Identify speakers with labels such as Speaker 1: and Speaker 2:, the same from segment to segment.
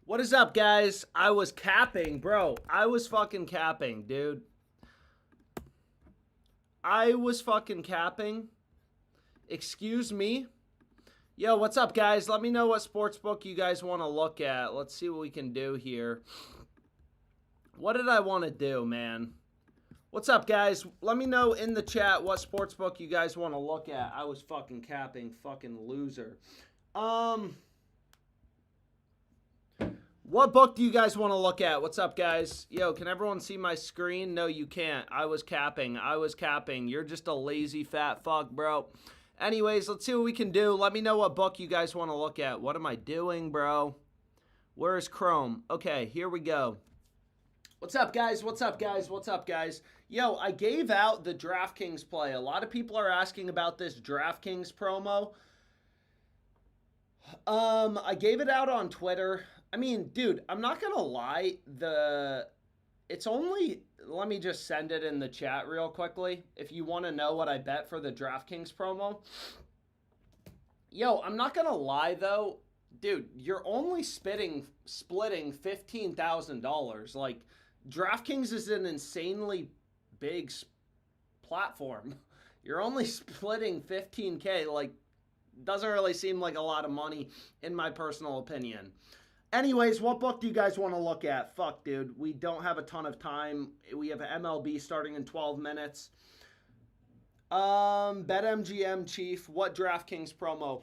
Speaker 1: What is up, guys? I was capping, bro. I was fucking capping, dude. I was fucking capping. Excuse me. Yo, what's up, guys? Let me know what sportsbook you guys want to look at. Let's see what we can do here. What did I want to do, man? What's up, guys? Let me know in the chat what sportsbook you guys want to look at. I was fucking capping, fucking loser. What book do you guys want to look at? What's up, guys? Yo, can everyone see my screen? No, you can't. I was capping. You're just a lazy fat fuck, bro. Anyways, let's see what we can do. Let me know what book you guys want to look at. What am I doing, bro? Where is Chrome? Okay, here we go. What's up, guys? What's up, guys? What's up, guys? Yo, I gave out the DraftKings play. A lot of people are asking about this DraftKings promo. I gave it out on Twitter. I mean, dude, I'm not gonna lie. It's only, let me just send it in the chat real quickly if you want to know what I bet for the DraftKings promo. Yo, I'm not gonna lie though, dude. You're only splitting $15,000. Like, DraftKings is an insanely big platform. You're only splitting 15K. Like, doesn't really seem like a lot of money in my personal opinion. Anyways, what book do you guys want to look at? Fuck, dude. We don't have a ton of time. We have MLB starting in 12 minutes. BetMGM, Chief. What DraftKings promo?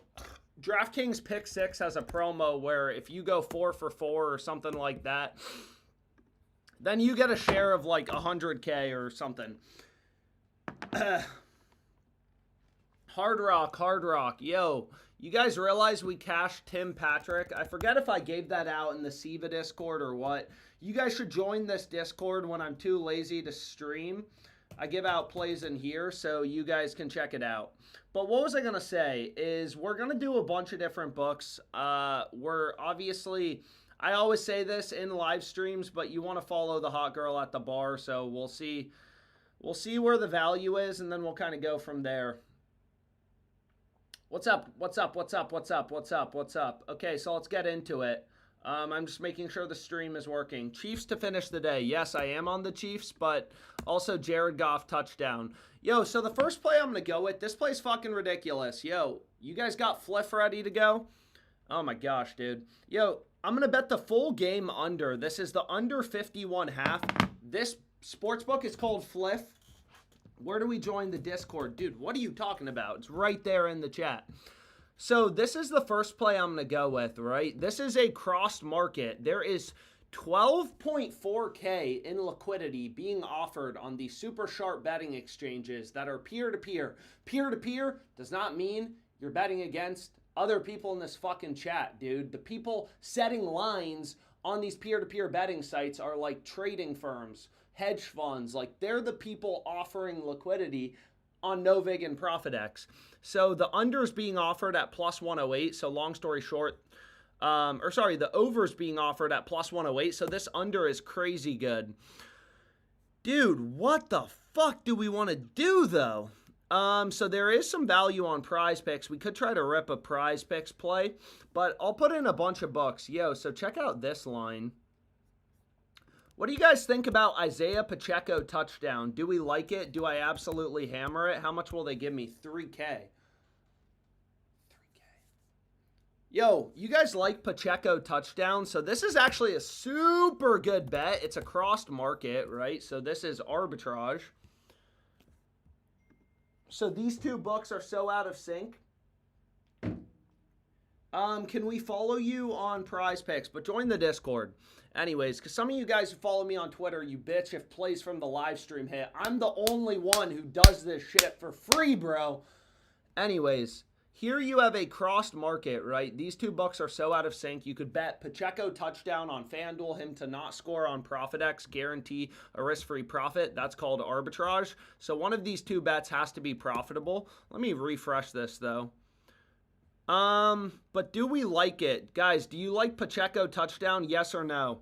Speaker 1: DraftKings Pick 6 has a promo where if you go 4 for 4 or something like that, then you get a share of like 100K or something. Hard Rock. Yo, you guys realize we cashed Tim Patrick? I forget if I gave that out in the SIVA Discord or what. You guys should join this Discord when I'm too lazy to stream. I give out plays in here, so you guys can check it out. But what was I going to say is we're going to do a bunch of different books. We're obviously, I always say this in live streams, but you want to follow the hot girl at the bar, so we'll see. We'll see where the value is, and then we'll kind of go from there. What's up? Okay, so let's get into it. I'm just making sure the stream is working. Chiefs to finish the day. Yes, I am on the Chiefs, but also Jared Goff touchdown. Yo, so the first play I'm going to go with, this play's fucking ridiculous. Yo, you guys got Fliff ready to go? Oh my gosh, dude. Yo, I'm going to bet the full game under. This is the under 51.5. This sportsbook is called Fliff. Where do we join the Discord? Dude, what are you talking about? It's right there in the chat. So this is the first play I'm going to go with, right? This is a crossed market. There is 12.4K in liquidity being offered on the super sharp betting exchanges that are peer-to-peer. Peer-to-peer does not mean you're betting against other people in this fucking chat, dude. The people setting lines on these peer-to-peer betting sites are like trading firms, hedge funds. Like, they're the people offering liquidity on Novig and ProfitX. So the under is being offered at plus 108. So long story short, the over is being offered at plus 108. So this under is crazy good. Dude, what the fuck do we want to do though? So there is some value on Prize Picks. We could try to rip a Prize Picks play, but I'll put in a bunch of books. Yo, so check out this line. What do you guys think about Isaiah Pacheco touchdown? Do we like it? Do I absolutely hammer it? How much will they give me? 3K. 3K. Yo, you guys like Pacheco touchdown? So this is actually a super good bet. It's a crossed market, right? So this is arbitrage. So these two books are so out of sync. Can we follow you on Prize Picks? But join the Discord. Anyways, because some of you guys who follow me on Twitter, you bitch if plays from the live stream hit. I'm the only one who does this shit for free, bro. Anyways, here you have a crossed market, right? These two books are so out of sync. You could bet Pacheco touchdown on FanDuel, him to not score on ProfitX, guarantee a risk-free profit. That's called arbitrage. So one of these two bets has to be profitable. Let me refresh this, though. But do we like it? Guys, do you like Pacheco touchdown? Yes or no?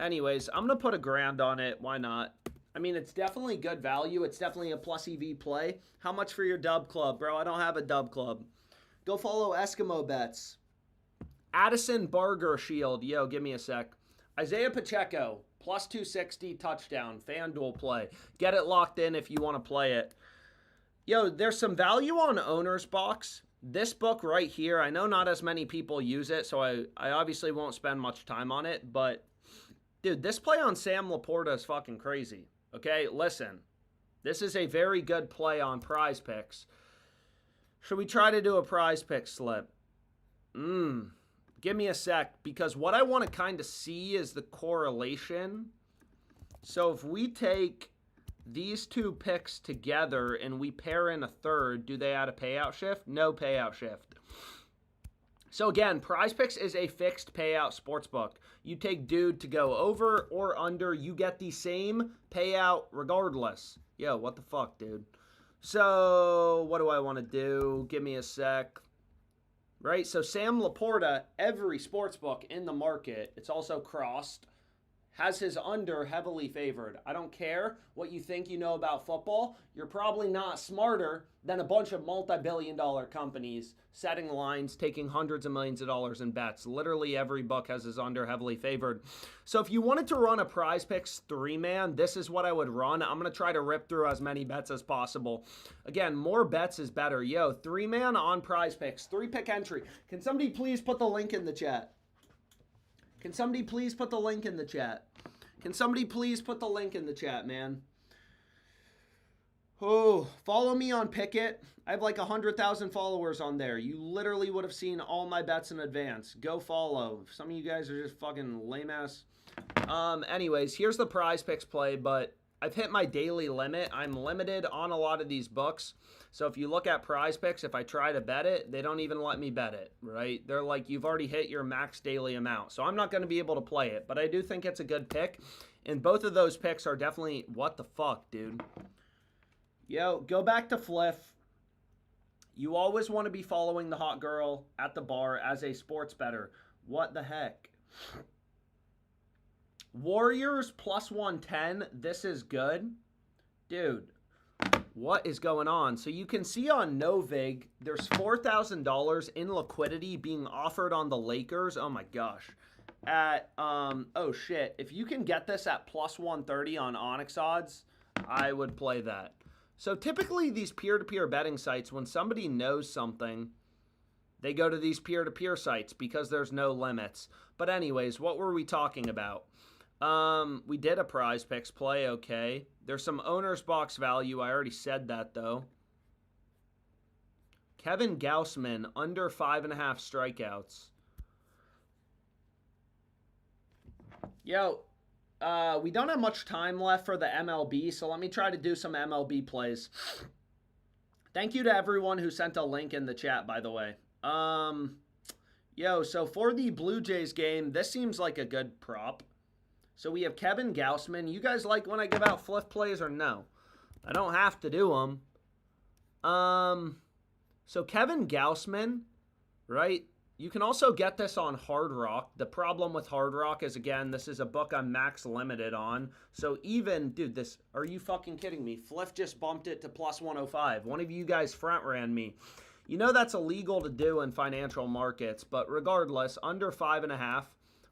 Speaker 1: Anyways, I'm going to put $1,000 on it. Why not? I mean, it's definitely good value. It's definitely a plus EV play. How much for your dub club? Bro, I don't have a dub club. Go follow Eskimo Bets. Addison Barger Shield. Yo, give me a sec. Isaiah Pacheco, plus 260 touchdown. FanDuel play. Get it locked in if you want to play it. Yo, there's some value on Owner's Box. This book right here, I know not as many people use it, so I obviously won't spend much time on it, but dude, this play on Sam LaPorta is fucking crazy. Okay, listen. This is a very good play on Prize Picks. Should we try to do a Prize Pick slip? Give me a sec, because what I want to kind of see is the correlation. So if we take these two picks together and we pair in a third, do they add a payout shift? No payout shift. So again, Prize Picks is a fixed payout sportsbook. You take dude to go over or under, you get the same payout regardless. Yo, what the fuck, dude? So what do I want to do? Give me a sec. Right, so Sam LaPorta, every sportsbook in the market, it's also crossed, has his under heavily favored. I don't care what you think you know about football. You're probably not smarter than a bunch of multi-billion-dollar companies setting lines, taking hundreds of millions of dollars in bets. Literally every book has his under heavily favored. So if you wanted to run a Prize Picks 3-man, this is what I would run. I'm going to try to rip through as many bets as possible. Again, more bets is better. Yo, 3-man on Prize Picks, 3-pick entry. Can somebody please put the link in the chat? Can somebody please put the link in the chat? Can somebody please put the link in the chat, man? Oh, follow me on Pickett. I have like 100,000 followers on there. You literally would have seen all my bets in advance. Go follow. Some of you guys are just fucking lame ass. Anyways, here's the Prize Picks play, but I've hit my daily limit. I'm limited on a lot of these books. So if you look at Prize Picks, if I try to bet it, they don't even let me bet it, right? They're like, you've already hit your max daily amount. So I'm not going to be able to play it, but I do think it's a good pick. And both of those picks are definitely, what the fuck, dude? Yo, go back to Fliff. You always want to be following the hot girl at the bar as a sports bettor. What the heck? Warriors plus 110. This is good. Dude, what is going on? So you can see on Novig, there's $4,000 in liquidity being offered on the Lakers. Oh my gosh. At, oh shit. If you can get this at plus 130 on Onyx odds, I would play that. So typically these peer-to-peer betting sites, when somebody knows something, they go to these peer-to-peer sites because there's no limits. But anyways, what were we talking about? We did a Prize Picks play, okay. There's some Owner's Box value. I already said that, though. Kevin Gaussman, under 5.5 strikeouts. Yo, we don't have much time left for the MLB, so let me try to do some MLB plays. Thank you to everyone who sent a link in the chat, by the way. Yo, so for the Blue Jays game, this seems like a good prop. So we have Kevin Gaussman. You guys like when I give out fliff plays or no? I don't have to do them. So Kevin Gaussman, right? You can also get this on Hard Rock. The problem with Hard Rock is, again, this is a book I'm max limited on. So even, dude, this, are you fucking kidding me? Fliff just bumped it to plus 105. One of you guys front ran me. You know that's illegal to do in financial markets, but regardless, under 5.5,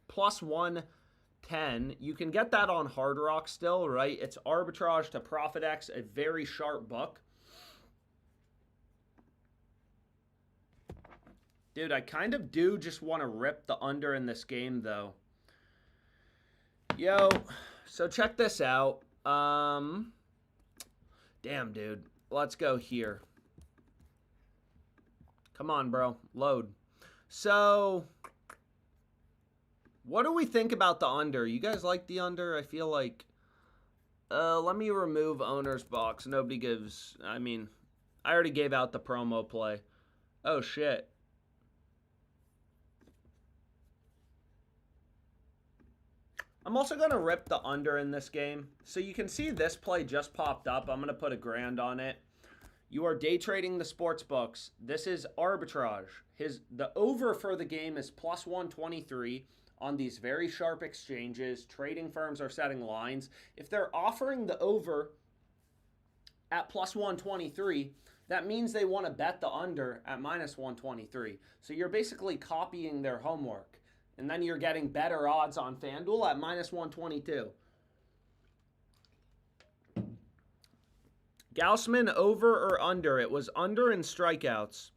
Speaker 1: plus 110, you can get that on Hard Rock still, right? It's arbitrage to ProfitX, a very sharp book. Dude, I kind of do just want to rip the under in this game, though. Yo, so check this out. Damn, dude. Let's go here. Come on, bro. Load. So, what do we think about the under? You guys like the under? I feel like... let me remove Owner's Box. Nobody gives... I mean, I already gave out the promo play. Oh, shit. I'm also going to rip the under in this game. So you can see this play just popped up. I'm going to put $1,000 on it. You are day trading the sports books. This is arbitrage. The over for the game is plus 123 on these very sharp exchanges. Trading firms are setting lines. If they're offering the over at plus 123, that means they want to bet the under at minus 123. So you're basically copying their homework. And then you're getting better odds on FanDuel at minus 122. Gaussman over or under? It was under in strikeouts.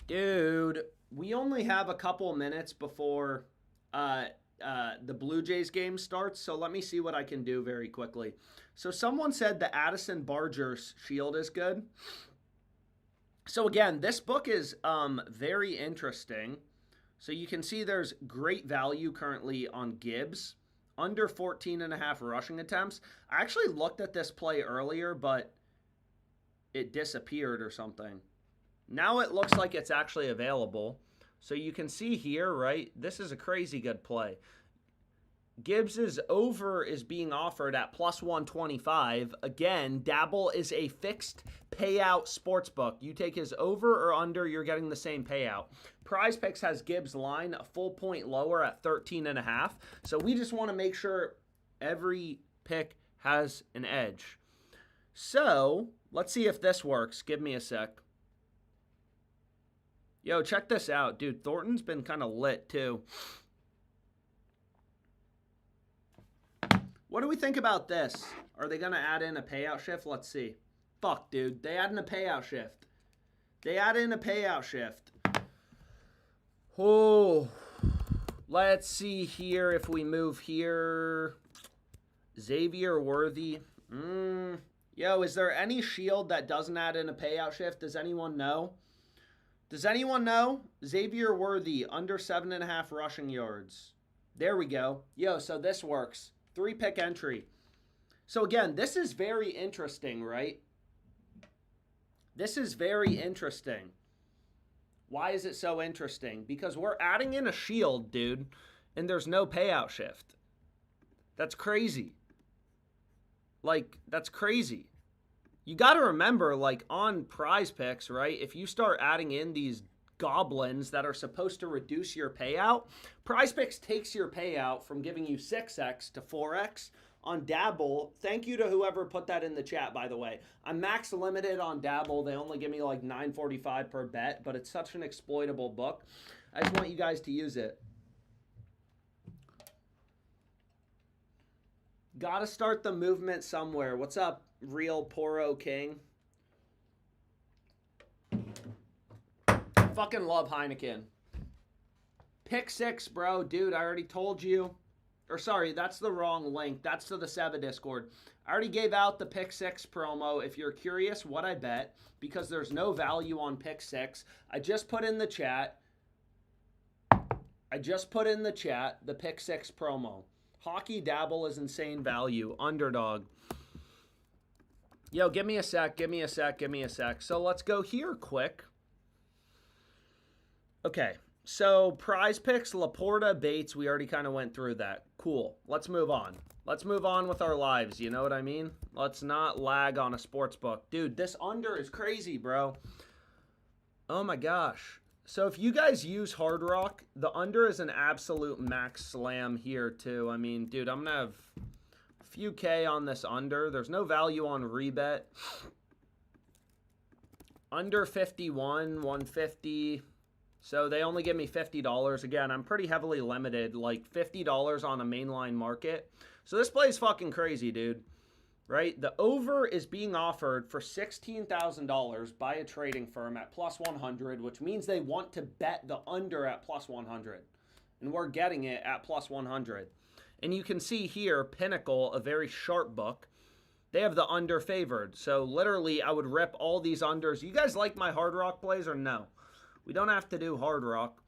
Speaker 1: Dude, we only have a couple minutes before the Blue Jays game starts, so let me see what I can do very quickly. So someone said the Addison Barger Shield is good. So again, this book is very interesting. So you can see there's great value currently on Gibbs. Under 14.5 rushing attempts. I actually looked at this play earlier, but it disappeared or something. Now it looks like it's actually available. So you can see here, right? This is a crazy good play. Gibbs's over is being offered at plus 125. Again, Dabble is a fixed payout sports book. You take his over or under, you're getting the same payout. Prize Picks has Gibbs line a full point lower at 13.5. So we just want to make sure every pick has an edge. So let's see if this works. Give me a sec. Yo, check this out. Dude, Thornton's been kind of lit too. What do we think about this? Are they going to add in a payout shift? Let's see. Fuck, dude. They add in a payout shift. They add in a payout shift. Oh. Let's see here if we move here. Xavier Worthy. Yo, is there any shield that doesn't add in a payout shift? Does anyone know? Does anyone know? Xavier Worthy, under 7.5 rushing yards. There we go. Yo, so this works. 3-pick entry. So again, this is very interesting, right? This is very interesting. Why is it so interesting? Because we're adding in a shield, dude, and there's no payout shift. That's crazy. Like, that's crazy. You got to remember, like, on Prize Picks, right, if you start adding in these goblins that are supposed to reduce your payout, Prize Picks takes your payout from giving you 6x to 4x. On Dabble, thank you to whoever put that in the chat, by the way. I'm max limited on Dabble. They only give me like $9.45 per bet, but it's such an exploitable book. I just want you guys to use it. Gotta start the movement somewhere. What's up, Real Poro King? Fucking love Heineken. Pick 6, bro. Dude, I already told you. Or sorry, that's the wrong link. That's to the Seva Discord. I already gave out the Pick 6 promo. If you're curious what I bet, because there's no value on Pick 6, I just put in the chat. The Pick 6 promo. Hockey Dabble is insane value. Underdog. Yo, give me a sec. So let's go here quick. Okay. So, Prize Picks, LaPorta, Bates, we already kind of went through that. Cool. Let's move on. Let's move on with our lives, you know what I mean? Let's not lag on a sports book. Dude, this under is crazy, bro. Oh my gosh. So, if you guys use Hard Rock, the under is an absolute max slam here, too. I mean, dude, I'm going to have a few K on this under. There's no value on rebet. Under 51, 150. So they only give me $50. Again, I'm pretty heavily limited, like $50 on a mainline market. So this play is fucking crazy, dude. Right? The over is being offered for $16,000 by a trading firm at plus 100, which means they want to bet the under at plus 100. And we're getting it at plus 100. And you can see here, Pinnacle, a very sharp book. They have the under favored. So literally, I would rip all these unders. You guys like my Hard Rock plays or no? We don't have to do Hard Rock.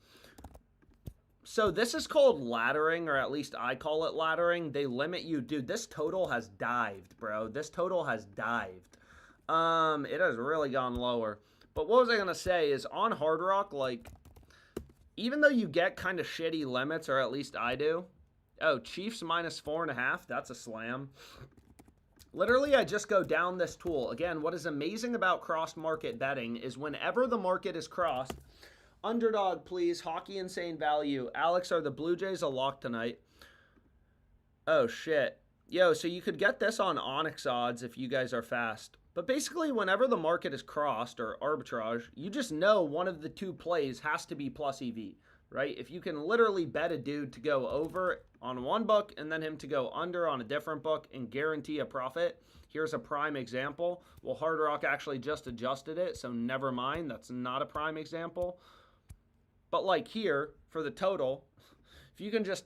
Speaker 1: So this is called laddering, or at least I call it laddering. They limit you. Dude, this total has dived, bro. This total has dived. It has really gone lower. But what was I going to say is on Hard Rock, like, even though you get kind of shitty limits, or at least I do. Oh, Chiefs minus 4.5. That's a slam. Literally, I just go down this tool. Again, what is amazing about cross-market betting is whenever the market is crossed, underdog, please, hockey insane value. Alex, are the Blue Jays a lock tonight? Oh, shit. Yo, so you could get this on Onyx odds if you guys are fast. But basically, whenever the market is crossed or arbitrage, you just know one of the two plays has to be plus EV, right? If you can literally bet a dude to go over on one book and then him to go under on a different book and guarantee a profit, here's a prime example. Well, Hard Rock actually just adjusted it, so never mind. That's not a prime example. But like here, for the total, if you can just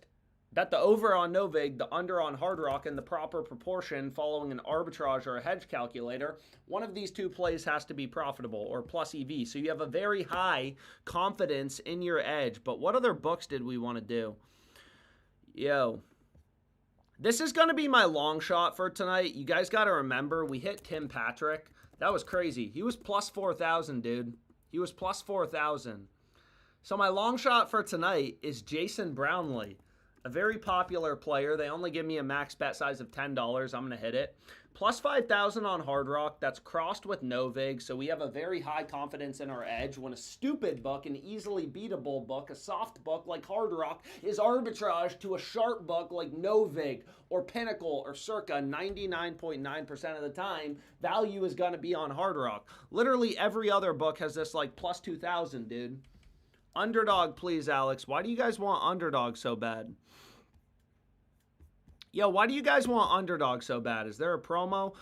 Speaker 1: bet the over on Novig, the under on Hard Rock in the proper proportion following an arbitrage or a hedge calculator, one of these two plays has to be profitable or plus EV. So you have a very high confidence in your edge. But what other books did we want to do? Yo, this is going to be my long shot for tonight. You guys got to remember, we hit Tim Patrick. That was crazy. He was plus 4,000, dude. He was plus 4,000. So my long shot for tonight is Jason Brownlee, a very popular player. They only give me a max bet size of $10. I'm going to hit it. Plus 5,000 on Hard Rock. That's crossed with Novig. So we have a very high confidence in our edge when a stupid book, an easily beatable book, a soft book like Hard Rock is arbitrage to a sharp book like Novig or Pinnacle or Circa. 99.9% of the time, value is going to be on Hard Rock. Literally every other book has this like plus 2,000, dude. Underdog, please, Alex. Why do you guys want underdog so bad? Yo, why do you guys want underdog so bad? Is there a promo?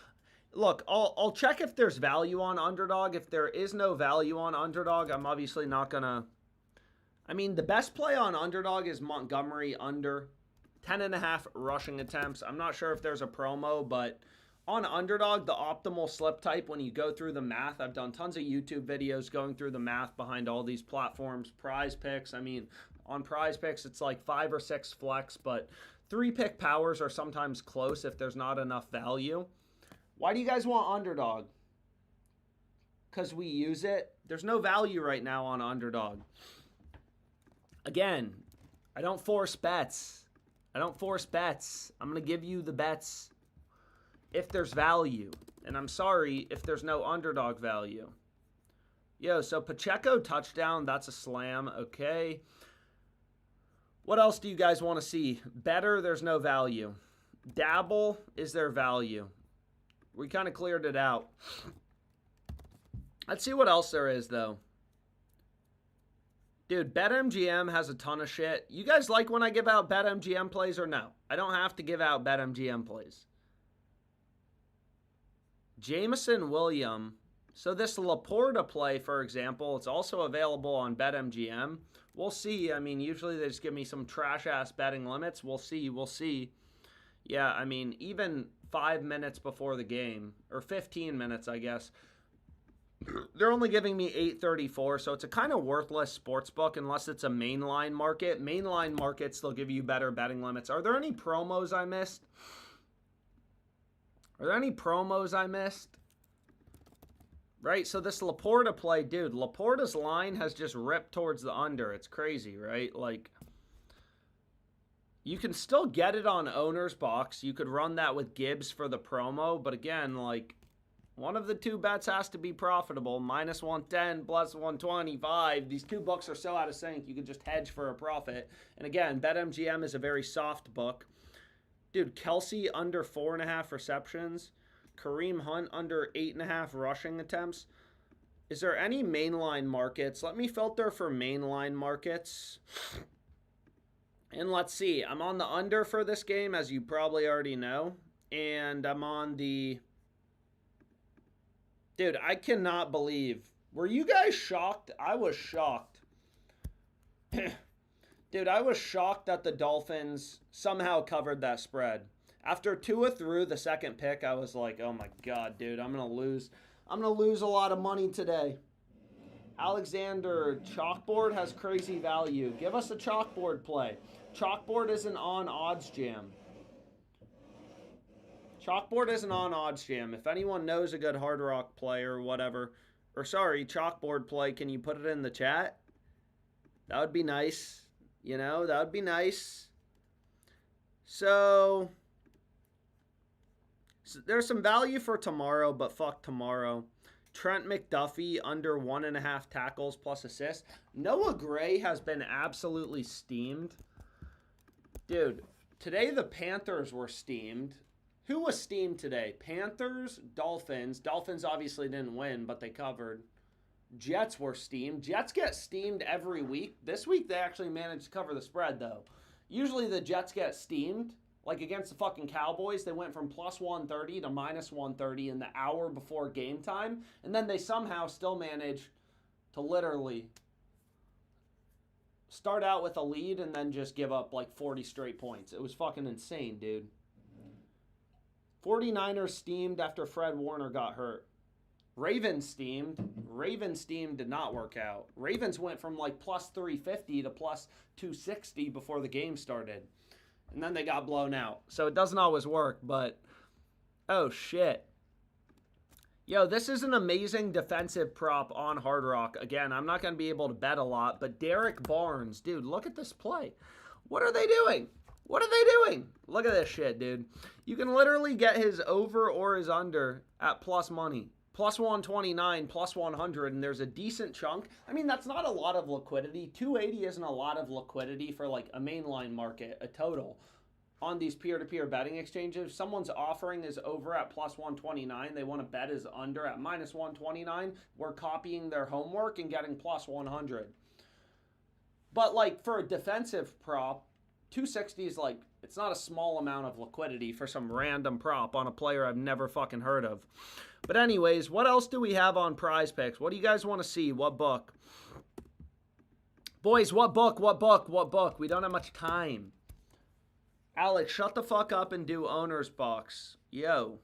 Speaker 1: Look, I'll check if there's value on underdog. If there is no value on underdog, I'm obviously not going to... I mean, the best play on underdog is Montgomery under 10.5 rushing attempts. I'm not sure if there's a promo, but on underdog, the optimal slip type, when you go through the math, I've done tons of YouTube videos going through the math behind all these platforms. Prize Picks, I mean, on Prize Picks, it's like 5 or 6 flex, but 3 pick powers are sometimes close if there's not enough value. Why do you guys want underdog? Because we use it. There's no value right now on underdog. Again, I don't force bets. I'm going to give you the bets if there's value. And I'm sorry if there's no underdog value. Yo, so Pacheco touchdown, that's a slam. Okay. What else do you guys want to see? Better, there's no value. Dabble, is there value? We kind of cleared it out. Let's see what else there is, though. Dude, BetMGM has a ton of shit. You guys like when I give out BetMGM plays or no? I don't have to give out BetMGM plays. Jameson William. So this LaPorta play, for example, it's also available on BetMGM. We'll see. I mean, usually they just give me some trash-ass betting limits. We'll see. Yeah, I mean, even 5 minutes before the game, or 15 minutes, I guess, they're only giving me 834, so it's a kind of worthless sports book unless it's a mainline market. Mainline markets, they'll give you better betting limits. Are there any promos I missed? Right, so this LaPorta play, dude, LaPorta's line has just ripped towards the under. It's crazy, right? Like, you can still get it on owner's box. You could run that with Gibbs for the promo, but again, like, one of the two bets has to be profitable. Minus 110, plus 125. These two books are so out of sync, you can just hedge for a profit. And again, BetMGM is a very soft book. Dude, Kelsey under 4.5 receptions. Kareem Hunt under 8.5 rushing attempts. Is there any mainline markets? Let me filter for mainline markets. And let's see. I'm on the under for this game, as you probably already know. And I'm on the... Dude, I cannot believe. Were you guys shocked? I was shocked. Dude, I was shocked that the Dolphins somehow covered that spread. After Tua threw the second pick, I was like, oh my God, dude, I'm going to lose. I'm going to lose a lot of money today. Alexander, chalkboard has crazy value. Give us a chalkboard play. Chalkboard isn't on Odds Jam. Chalkboard isn't on Odds Jam. If anyone knows a good Hard Rock play or whatever, or sorry, chalkboard play, can you put it in the chat? That would be nice. You know, that would be nice. So there's some value for tomorrow, but fuck tomorrow. Trent McDuffie under 1.5 tackles plus assists. Noah Gray has been absolutely steamed. Dude, today the Panthers were steamed. Who was steamed today? Panthers, Dolphins. Dolphins obviously didn't win, but they covered. Jets were steamed. Jets get steamed every week. This week they actually managed to cover the spread, though. Usually the Jets get steamed. Like against the fucking Cowboys, they went from plus 130 to minus 130 in the hour before game time. And then they somehow still managed to literally start out with a lead and then just give up like 40 straight points. It was fucking insane, dude. 49ers steamed after Fred Warner got hurt. Ravens steamed. Ravens steamed did not work out. Ravens went from like plus 350 to plus 260 before the game started. And then they got blown out. So it doesn't always work, but oh shit. Yo, this is an amazing defensive prop on Hard Rock. Again, I'm not going to be able to bet a lot, but Derek Barnes, dude, look at this play. What are they doing? What are they doing? Look at this shit, dude. You can literally get his over or his under at plus money. Plus 129, plus 100, and there's a decent chunk. I mean, that's not a lot of liquidity. 280 isn't a lot of liquidity for like a mainline market, a total. On these peer-to-peer betting exchanges, someone's offering is over at plus 129. They want to bet is under at minus 129. We're copying their homework and getting plus 100. But like for a defensive prop, 260 is like, it's not a small amount of liquidity for some random prop on a player I've never fucking heard of. But anyways, what else do we have on Prize Picks? What do you guys want to see? What book? Boys, what book? What book? What book? We don't have much time. Alex, shut the fuck up and do Owner's Box. Yo,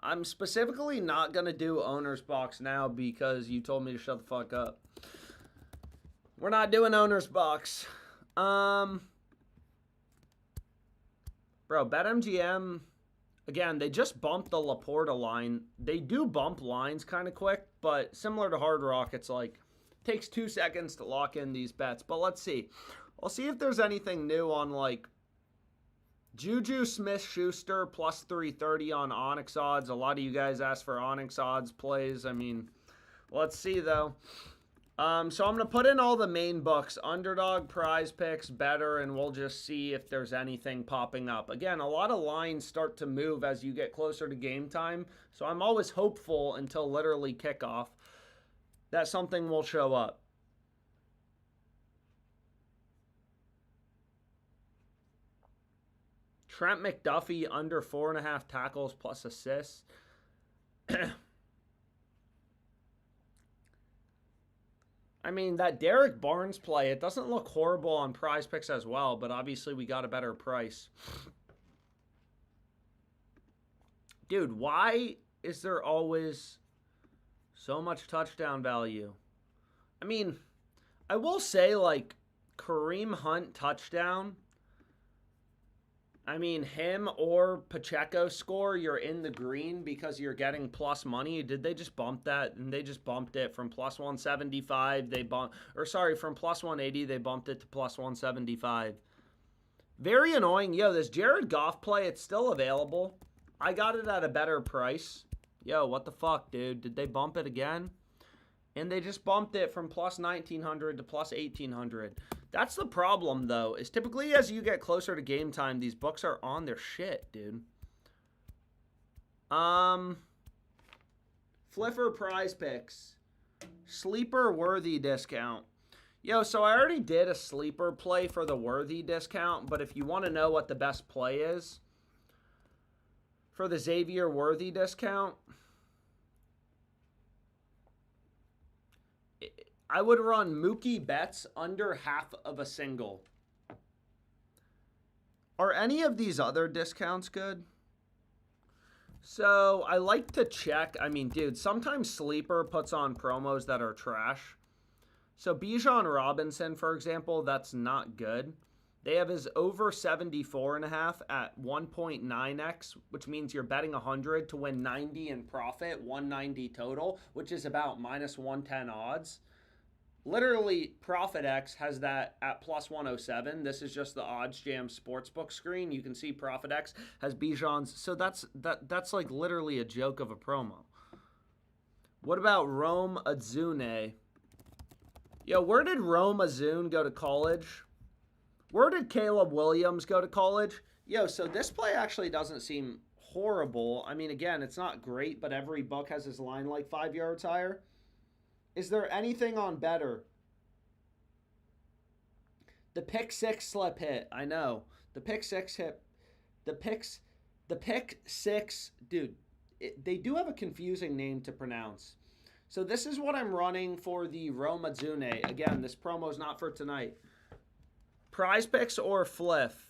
Speaker 1: I'm specifically not going to do Owner's Box now because you told me to shut the fuck up. We're not doing Owner's Box. Bro, BetMGM, again, they just bumped the LaPorta line. They do bump lines kind of quick, but similar to Hard Rock, it's like, takes 2 seconds to lock in these bets. But let's see. I'll see if there's anything new on like Juju Smith-Schuster plus 330 on Onyx odds. A lot of you guys asked for Onyx odds plays. I mean, let's see though. So I'm going to put in all the main books, Underdog, Prize Picks, Better, and we'll just see if there's anything popping up. Again, a lot of lines start to move as you get closer to game time, so I'm always hopeful until literally kickoff that something will show up. Trent McDuffie under 4.5 tackles plus assists. I mean, that Derek Barnes play, it doesn't look horrible on Prize Picks as well, but obviously we got a better price. Dude, why is there always so much touchdown value? I mean, I will say, like, Kareem Hunt touchdown, I mean, him or Pacheco score, you're in the green because you're getting plus money. Did they just bump that? And they just bumped it from plus 175. From plus 180, they bumped it to plus 175. Very annoying. Yo, this Jared Goff play, it's still available. I got it at a better price. Yo, what the fuck, dude? Did they bump it again? And they just bumped it from plus 1,900 to plus 1,800. That's the problem, though, is typically as you get closer to game time, these books are on their shit, dude. Flipper Prize Picks. Sleeper Worthy discount. Yo, so I already did a sleeper play for the Worthy discount, but if you want to know what the best play is for the Xavier Worthy discount, I would run Mookie Betts under half of a single. Are any of these other discounts good? So I like to check. I mean, dude, sometimes Sleeper puts on promos that are trash. So Bijan Robinson, for example, that's not good. They have his over 74.5 at 1.9x, which means you're betting 100 to win 90 in profit, 190 total, which is about minus 110 odds. Literally, ProfitX has that at plus 107. This is just the Odds Jam Sportsbook screen. You can see ProfitX has Bijan's. So that's like literally a joke of a promo. What about Rome Azune? Yo, where did Rome Azune go to college? Where did Caleb Williams go to college? Yo, so this play actually doesn't seem horrible. I mean, again, it's not great, but every book has his line like 5 yards higher. Is there anything on better? The pick six slip hit. I know. The pick six hit. The pick six, dude. They do have a confusing name to pronounce. So this is what I'm running for the Romazune. Again, this promo is not for tonight. Prize picks or fliff?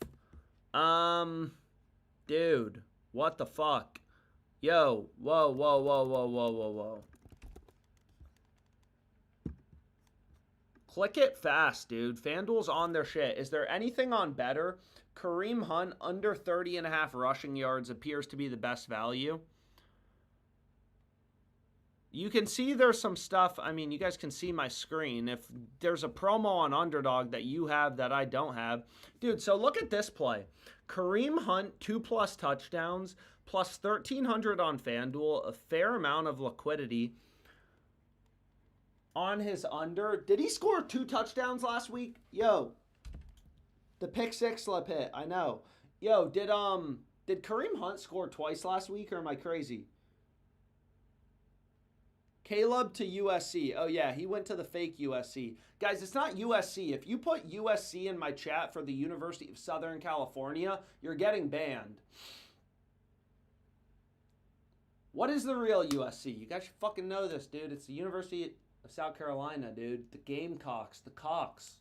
Speaker 1: Dude, what the fuck? Yo, whoa, whoa, whoa, whoa, whoa, whoa, whoa. Click it fast, dude. FanDuel's on their shit. Is there anything on better? Kareem Hunt under 30.5 rushing yards appears to be the best value. You can see there's some stuff. I mean, you guys can see my screen. If there's a promo on Underdog that you have that I don't have. Dude, so look at this play. Kareem Hunt, 2+ touchdowns, plus 1,300 on FanDuel, a fair amount of liquidity on his under. Did he score 2 touchdowns last week? Yo, the pick six slip hit. I know. Yo, did Kareem Hunt score twice last week, or am I crazy? Caleb to USC. Oh, yeah, he went to the fake USC. Guys, it's not USC. If you put USC in my chat for the University of Southern California, you're getting banned. What is the real USC? You guys should fucking know this, dude. It's the University of South Carolina, dude. The Gamecocks. The Cocks.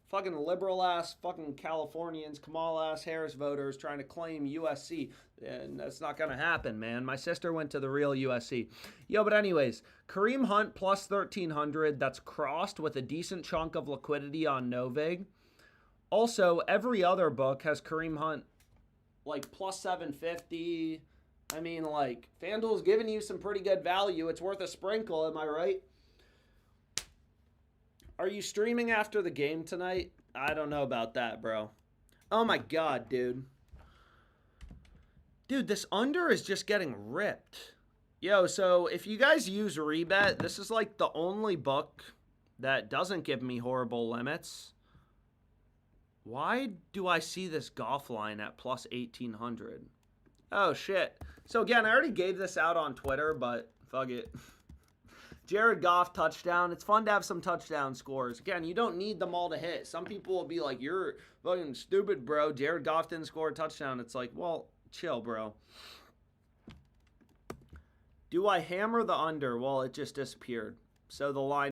Speaker 1: Fucking liberal-ass fucking Californians, Kamala-ass Harris voters trying to claim USC. And that's not going to happen, man. My sister went to the real USC. Yo, but anyways, Kareem Hunt plus 1,300. That's crossed with a decent chunk of liquidity on Novig. Also, every other book has Kareem Hunt like plus 750. I mean, like, FanDuel's giving you some pretty good value. It's worth a sprinkle, am I right? Are you streaming after the game tonight? I don't know about that, bro. Oh my god, dude. Dude, this under is just getting ripped. Yo, so if you guys use Rebet, this is like the only book that doesn't give me horrible limits. Why do I see this golf line at plus 1,800? Oh, shit. So again, I already gave this out on Twitter, but fuck it. Jared Goff touchdown. It's fun to have some touchdown scores. Again, you don't need them all to hit. Some people will be like, you're fucking stupid, bro. Jared Goff didn't score a touchdown. It's like, well, chill, bro. Do I hammer the under? Well, it just disappeared. So the line